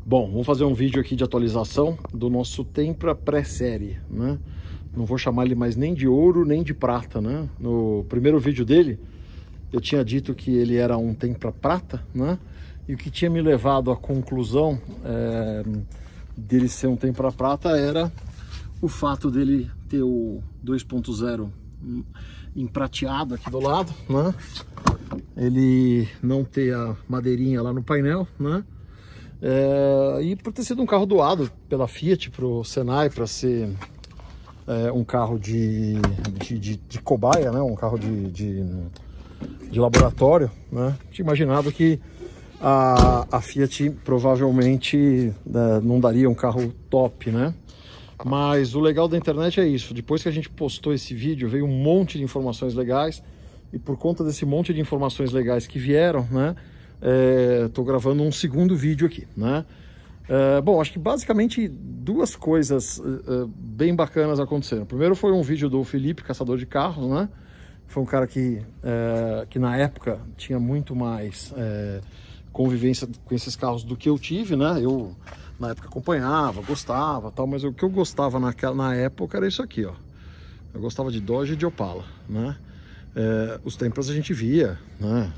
Bom, vamos fazer um vídeo aqui de atualização do nosso Tempra pré-série, né? Não vou chamar ele mais nem de ouro nem de prata, né? No primeiro vídeo dele, eu tinha dito que ele era um Tempra prata, né? E o que tinha me levado à conclusão dele ser um Tempra prata era o fato dele ter o 2.0 em prateado aqui do lado, né? Ele não ter a madeirinha lá no painel, né? E por ter sido um carro doado pela Fiat para o Senai para ser um carro de cobaia, né? Um carro de laboratório, né? Tinha imaginado que a Fiat provavelmente não daria um carro top, né? Mas o legal da internet é isso. Depois que a gente postou esse vídeo, veio um monte de informações legais, e por conta desse monte de informações legais que vieram, né? Tô gravando um segundo vídeo aqui, né? Bom, acho que basicamente duas coisas bem bacanas aconteceram. Primeiro foi um vídeo do Felipe, caçador de carros, né? Foi um cara que na época tinha muito mais convivência com esses carros do que eu tive, né? Eu na época acompanhava, gostava, tal, mas o que eu gostava na época era isso aqui, ó. Eu gostava de Dodge e de Opala, né? Os Tempras a gente via, né?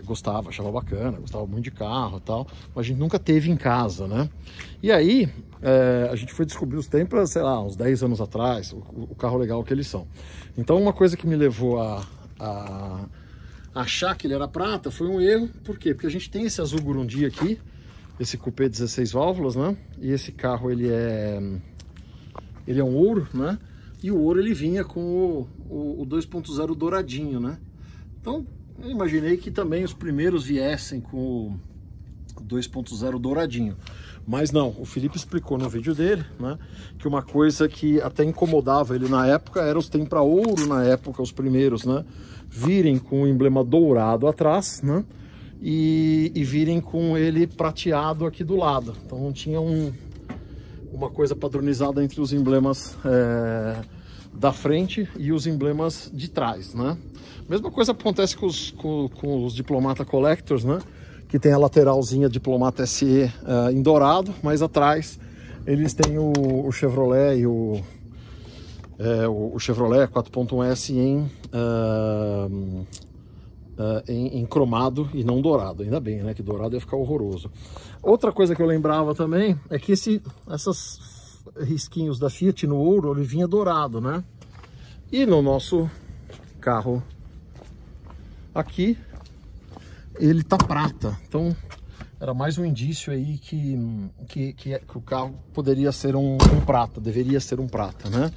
Gostava, achava bacana, gostava muito de carro e tal, mas a gente nunca teve em casa, né? E aí a gente foi descobrir os Tempras, sei lá, uns 10 anos atrás, o carro legal que eles são. Então uma coisa que me levou a achar que ele era prata foi um erro. Por quê? Porque a gente tem esse azul Gurundi aqui, esse cupê 16 válvulas, né? E esse carro ele é um ouro, né? E o ouro ele vinha com o 2.0 douradinho, né? Então eu imaginei que também os primeiros viessem com o 2.0 douradinho. Mas não, o Felipe explicou no vídeo dele, né, que uma coisa que até incomodava ele na época era os Tempra ouro na época, os primeiros, né, virem com o emblema dourado atrás, né, e virem com ele prateado aqui do lado. Então não tinha uma coisa padronizada entre os emblemas da frente e os emblemas de trás, né? Mesma coisa acontece com os Diplomata Collectors, né? Que tem a lateralzinha Diplomata SE em dourado, mas atrás eles têm o Chevrolet e o Chevrolet 4.1S em cromado e não dourado. Ainda bem, né? Que dourado ia ficar horroroso. Outra coisa que eu lembrava também é que essas risquinhos da Fiat no ouro, ele vinha dourado, né? E no nosso carro aqui, ele tá prata. Então, era mais um indício aí que o carro poderia ser um prata, deveria ser um prata, né?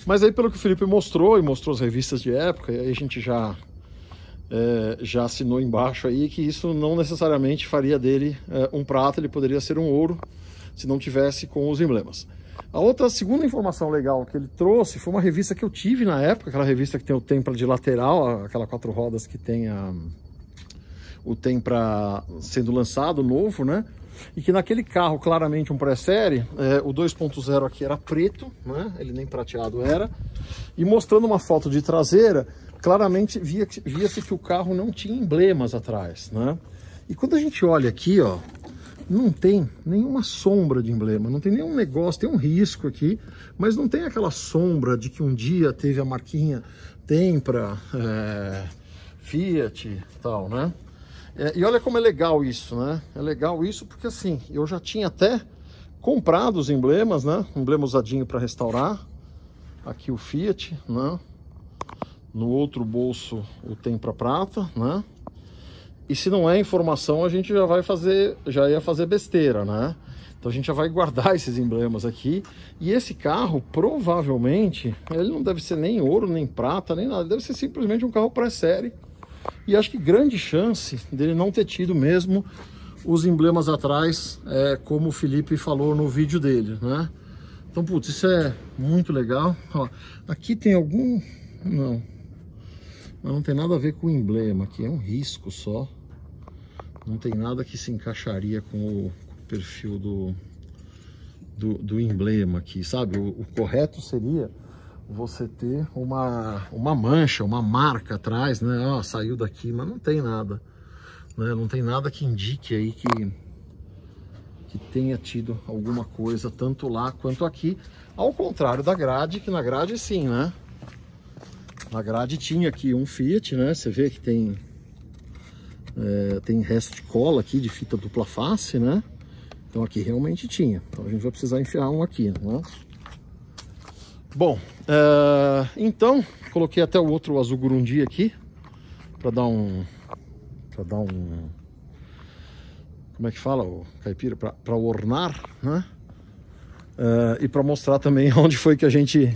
Mas aí, pelo que o Felipe mostrou, e mostrou as revistas de época, e aí a gente já assinou embaixo aí que isso não necessariamente faria dele um prata, ele poderia ser um ouro, se não tivesse com os emblemas. A segunda informação legal que ele trouxe foi uma revista que eu tive na época, aquela revista que tem o Tempra de lateral, aquela 4 rodas que tem o Tempra sendo lançado novo, né? E que naquele carro, claramente um pré-série, o 2.0 aqui era preto, né? Ele nem prateado era. E mostrando uma foto de traseira, claramente via-se que o carro não tinha emblemas atrás, né? E quando a gente olha aqui, ó, não tem nenhuma sombra de emblema, não tem nenhum negócio, tem um risco aqui, mas não tem aquela sombra de que um dia teve a marquinha Tempra, Fiat e tal, né? E olha como é legal isso, né? É legal isso porque assim, eu já tinha até comprado os emblemas, né? Emblema usadinho para restaurar. Aqui o Fiat, né? No outro bolso o Tempra prata, né? E se não é informação, a gente já ia fazer besteira, né? Então a gente já vai guardar esses emblemas aqui. E esse carro, provavelmente, ele não deve ser nem ouro, nem prata, nem nada. Deve ser simplesmente um carro pré-série. E acho que grande chance dele não ter tido mesmo os emblemas atrás, como o Felipe falou no vídeo dele, né? Então, putz, isso é muito legal. Ó, aqui tem algum... Não. Mas não tem nada a ver com o emblema, aqui é um risco só. Não tem nada que se encaixaria com o perfil do emblema aqui, sabe? O correto seria você ter uma mancha, uma marca atrás, né? Ó, saiu daqui, mas não tem nada, né? Não tem nada que indique aí que tenha tido alguma coisa tanto lá quanto aqui, ao contrário da grade, que na grade sim, né? Na grade tinha aqui um Fiat, né? Você vê que tem resto de cola aqui, de fita dupla face, né? Então aqui realmente tinha. Então a gente vai precisar enfiar um aqui, né? Bom, então coloquei até o outro azul Gurundi aqui para dar um como é que fala o caipira, para ornar, né? E para mostrar também onde foi que a gente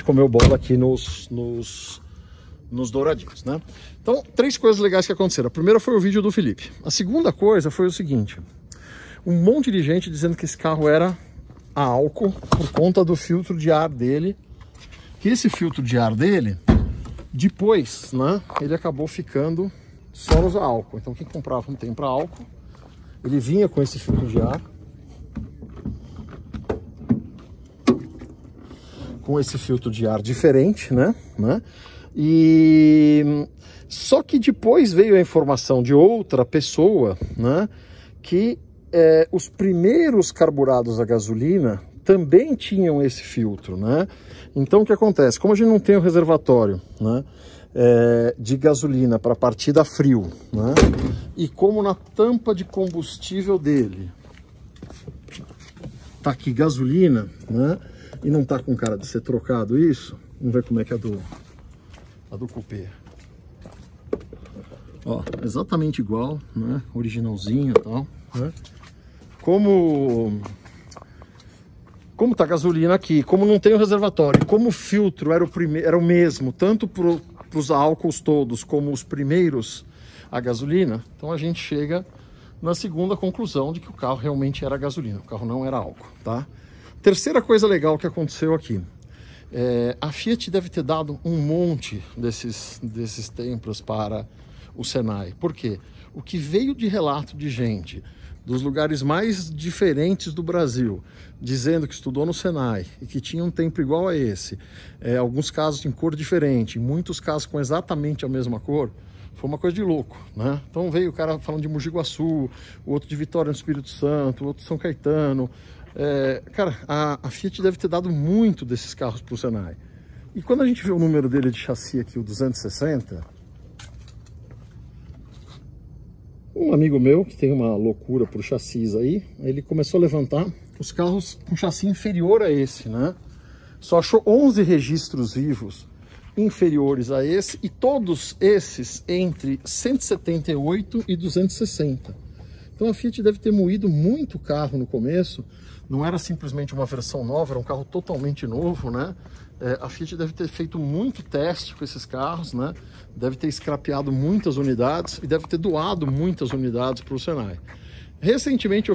comeu bola aqui nos douradinhos, né? Então, 3 coisas legais que aconteceram. A primeira foi o vídeo do Felipe. A segunda coisa foi o seguinte: um monte de gente dizendo que esse carro era a álcool por conta do filtro de ar dele, que esse filtro de ar dele, depois, né, ele acabou ficando só usa álcool. Então quem comprava um Tempra álcool, ele vinha com esse filtro de ar, com esse filtro de ar diferente, né? E só que depois veio a informação de outra pessoa, né, que os primeiros carburados a gasolina também tinham esse filtro, né? Então o que acontece? Como a gente não tem o reservatório, né, de gasolina para partida frio, né? E como na tampa de combustível dele tá aqui gasolina, né? E não tá com cara de ser trocado isso, vamos ver como é que é a do Coupé. Ó, exatamente igual, né? Originalzinho e tal, né? Como tá gasolina aqui, como não tem o reservatório, como o filtro era o mesmo, tanto para os álcools todos como os primeiros a gasolina, então a gente chega na segunda conclusão de que o carro realmente era gasolina, o carro não era álcool, tá? Terceira coisa legal que aconteceu aqui, a Fiat deve ter dado um monte desses Tempras para o Senai. Por quê? O que veio de relato de gente dos lugares mais diferentes do Brasil, dizendo que estudou no Senai e que tinha um Tempra igual a esse, alguns casos em cor diferente, muitos casos com exatamente a mesma cor, foi uma coisa de louco, né? Então veio o cara falando de Mogi Guaçu, o outro de Vitória no Espírito Santo, o outro de São Caetano. Cara, a Fiat deve ter dado muito desses carros para o Senai. E quando a gente vê o número dele de chassi aqui, o 260... Um amigo meu, que tem uma loucura por chassis aí, ele começou a levantar os carros com chassi inferior a esse, né? Só achou 11 registros vivos inferiores a esse, e todos esses entre 178 e 260. Então a Fiat deve ter moído muito carro no começo, não era simplesmente uma versão nova, era um carro totalmente novo, né? A Fiat deve ter feito muito teste com esses carros, né? Deve ter scrapeado muitas unidades e deve ter doado muitas unidades para o Senai. Recentemente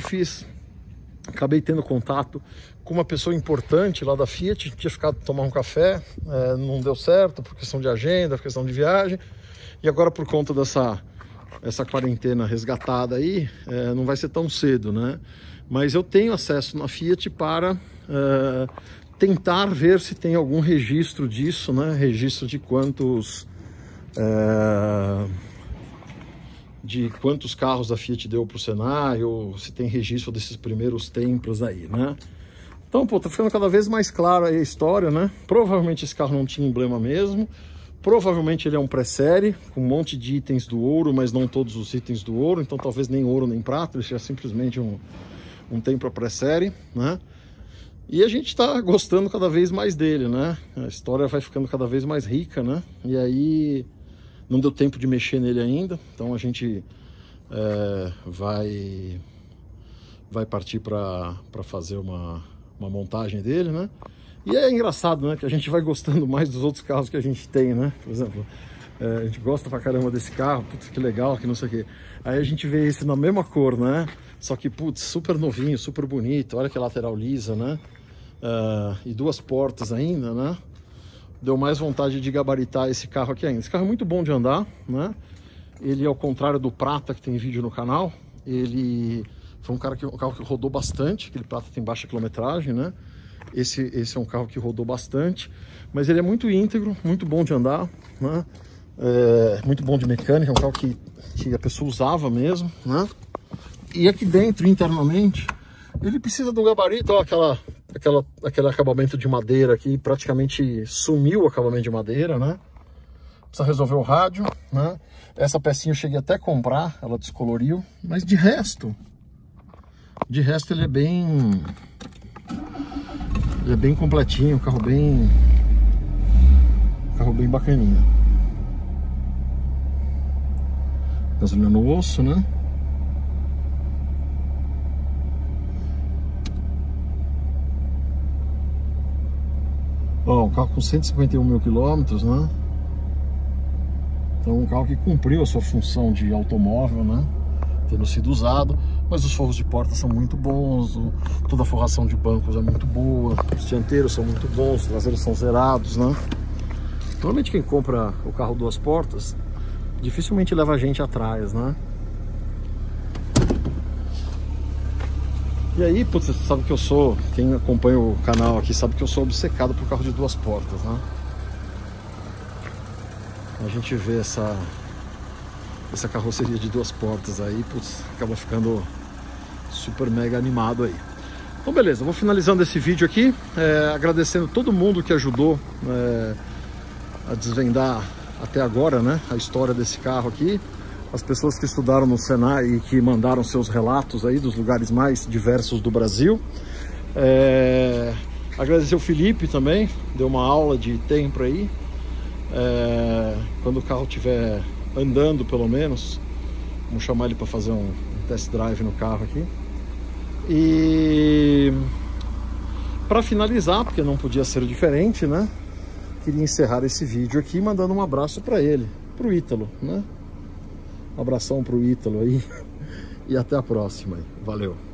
acabei tendo contato com uma pessoa importante lá da Fiat, tinha ficado tomar um café, não deu certo por questão de agenda, por questão de viagem, e agora por conta dessa quarentena resgatada aí, não vai ser tão cedo, né? Mas eu tenho acesso na Fiat para tentar ver se tem algum registro disso, né? Registro de quantos carros a Fiat deu para o Senai, ou se tem registro desses primeiros Tempras aí, né? Então, pô, tá ficando cada vez mais claro aí a história, né? Provavelmente esse carro não tinha emblema mesmo, provavelmente ele é um pré-série, com um monte de itens do ouro, mas não todos os itens do ouro, então talvez nem ouro nem prata, ele seja simplesmente um Tempra pré-série, né? E a gente está gostando cada vez mais dele, né? A história vai ficando cada vez mais rica, né? E aí não deu tempo de mexer nele ainda, então a gente vai partir para fazer uma montagem dele, né? E é engraçado, né? Que a gente vai gostando mais dos outros carros que a gente tem, né? Por exemplo, a gente gosta pra caramba desse carro, putz, que legal, que não sei o quê. Aí a gente vê esse na mesma cor, né? Só que, putz, super novinho, super bonito, olha que lateral lisa, né? E 2 portas ainda, né? Deu mais vontade de gabaritar esse carro aqui ainda. Esse carro é muito bom de andar, né? Ele, ao contrário do Prata, que tem vídeo no canal, ele foi um carro que rodou bastante. Aquele Prata tem baixa quilometragem, né? Esse é um carro que rodou bastante, mas ele é muito íntegro, muito bom de andar, né? Muito bom de mecânica, é um carro que a pessoa usava mesmo, né? E aqui dentro, internamente, ele precisa de um gabarito, ó, aquele acabamento de madeira aqui, praticamente sumiu o acabamento de madeira, né? Precisa resolver o rádio, né? Essa pecinha eu cheguei até a comprar, ela descoloriu, mas de resto ele é bem completinho, carro bem bacaninha. Gasolina no osso, né? Ó, um carro com 151 mil quilômetros, né? Então um carro que cumpriu a sua função de automóvel, né? Tendo sido usado, mas os forros de porta são muito bons, toda a forração de bancos é muito boa, os dianteiros são muito bons, os traseiros são zerados, né? Normalmente quem compra o carro duas portas dificilmente leva a gente atrás, né? E aí, putz, você sabe que eu sou, quem acompanha o canal aqui sabe que eu sou obcecado por carro de duas portas, né? A gente vê essa carroceria de duas portas aí, putz, acaba ficando super mega animado aí. Então beleza, eu vou finalizando esse vídeo aqui, agradecendo todo mundo que ajudou a desvendar até agora, né, a história desse carro aqui. As pessoas que estudaram no Senai e que mandaram seus relatos aí dos lugares mais diversos do Brasil. Agradecer o Felipe também, deu uma aula de tempo aí. Quando o carro estiver andando, pelo menos, vamos chamar ele para fazer um test drive no carro aqui. E para finalizar, porque não podia ser diferente, né? Queria encerrar esse vídeo aqui mandando um abraço para ele, pro Ítalo, né? Um abração pro Ítalo aí e até a próxima. Valeu!